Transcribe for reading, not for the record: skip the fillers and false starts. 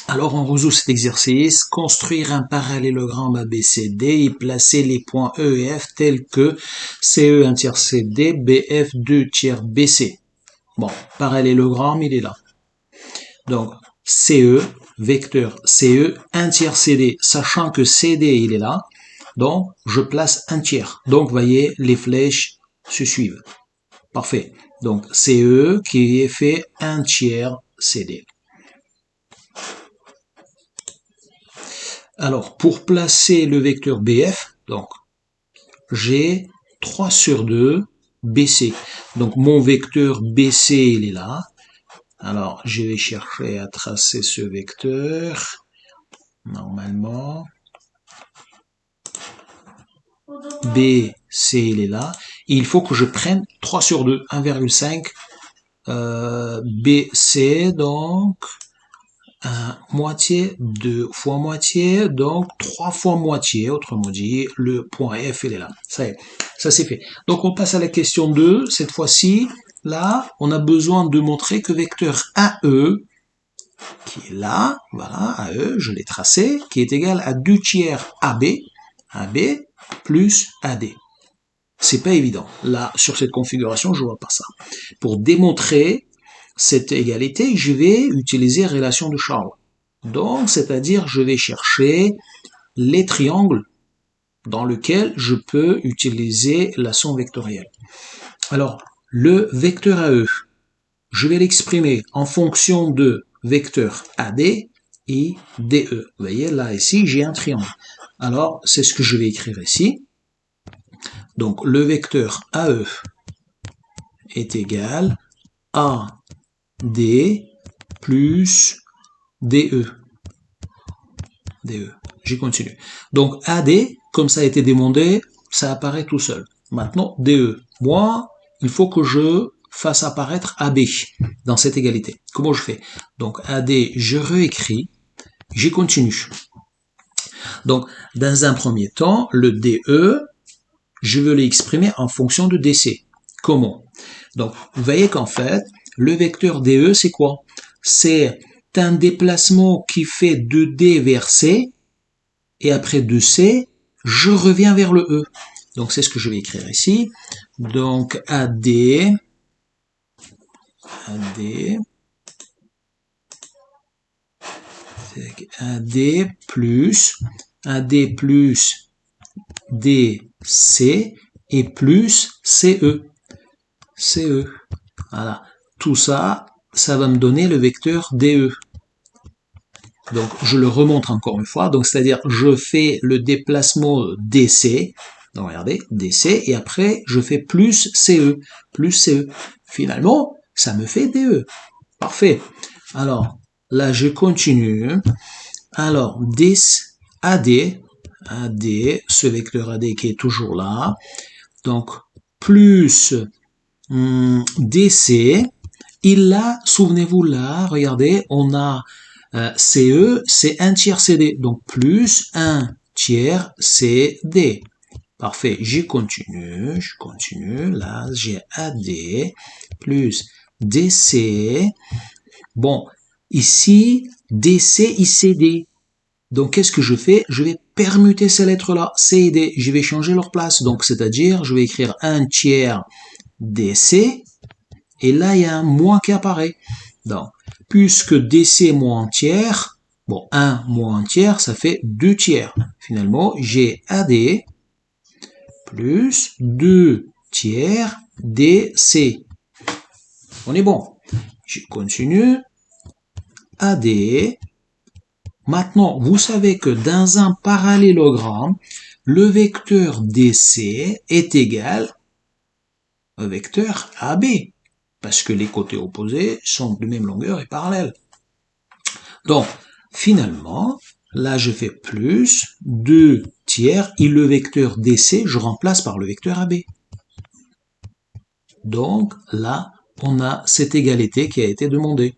Alors on résout cet exercice, construire un parallélogramme ABCD et placer les points E et F tels que CE 1 tiers CD, BF 2 tiers BC. Bon, parallélogramme, il est là. Donc, CE, vecteur CE, 1 tiers CD, sachant que CD, il est là, donc je place 1 tiers. Donc, vous voyez, les flèches se suivent. Parfait. Donc, CE qui est fait 1 tiers CD. Alors, pour placer le vecteur BF, donc, j'ai 3 sur 2 BC. Donc, mon vecteur BC, il est là. Alors, je vais chercher à tracer ce vecteur. Normalement, BC, il est là. Et il faut que je prenne 3 sur 2, 1,5 BC, donc moitié, 2 fois moitié, donc 3 fois moitié, autrement dit, le point F, il est là. Ça y est, ça c'est fait. Donc on passe à la question 2, cette fois-ci, là, on a besoin de montrer que vecteur AE, qui est là, voilà, AE, je l'ai tracé, qui est égal à 2 tiers AB plus AD. C'est pas évident. Là, sur cette configuration, je vois pas ça. Pour démontrer cette égalité, je vais utiliser relation de Charles. Donc, c'est-à-dire, je vais chercher les triangles dans lesquels je peux utiliser la somme vectorielle. Alors, le vecteur AE, je vais l'exprimer en fonction de vecteur AD et DE. Vous voyez, là, ici, j'ai un triangle. Alors, c'est ce que je vais écrire ici. Donc, le vecteur AE est égal à AD plus DE. J'y continue. Donc, AD, comme ça a été demandé, ça apparaît tout seul. Maintenant, DE. Moi, il faut que je fasse apparaître AB dans cette égalité. Comment je fais? Donc, AD, je réécris, j'y continue. Donc, dans un premier temps, le DE, je veux l'exprimer en fonction de DC. Comment? Donc, vous voyez qu'en fait, le vecteur DE, c'est quoi? C'est un déplacement qui fait de D vers C, et après de C, je reviens vers le E. Donc, c'est ce que je vais écrire ici. Donc, AD plus DC et plus CE. Voilà. Tout ça, ça va me donner le vecteur DE. Donc, je le remonte encore une fois. Donc, c'est-à-dire, je fais le déplacement DC. Donc, regardez, DC. Et après, je fais plus CE. Finalement, ça me fait DE. Parfait. Alors, là, je continue. Alors, AD, ce vecteur AD qui est toujours là. Donc, plus DC. Et là, souvenez-vous là, regardez, on a CE, c'est 1 tiers CD. Donc, plus 1 tiers CD. Parfait, je continue. Là, j'ai AD plus DC. Bon, ici, DC et CD. Donc, qu'est-ce que je fais? Je vais permuter ces lettres-là, C et D. Je vais changer leur place. Donc, c'est-à-dire, je vais écrire 1 tiers DC. Et là, il y a un moins qui apparaît. Donc, puisque DC moins tiers, bon, 1 moins tiers, ça fait 2 tiers. Finalement, j'ai AD plus 2 tiers DC. On est bon. Je continue. AD. Maintenant, vous savez que dans un parallélogramme, le vecteur DC est égal au vecteur AB. Parce que les côtés opposés sont de même longueur et parallèles. Donc, finalement, là je fais plus 2 tiers et le vecteur DC, je remplace par le vecteur AB. Donc, là, on a cette égalité qui a été demandée.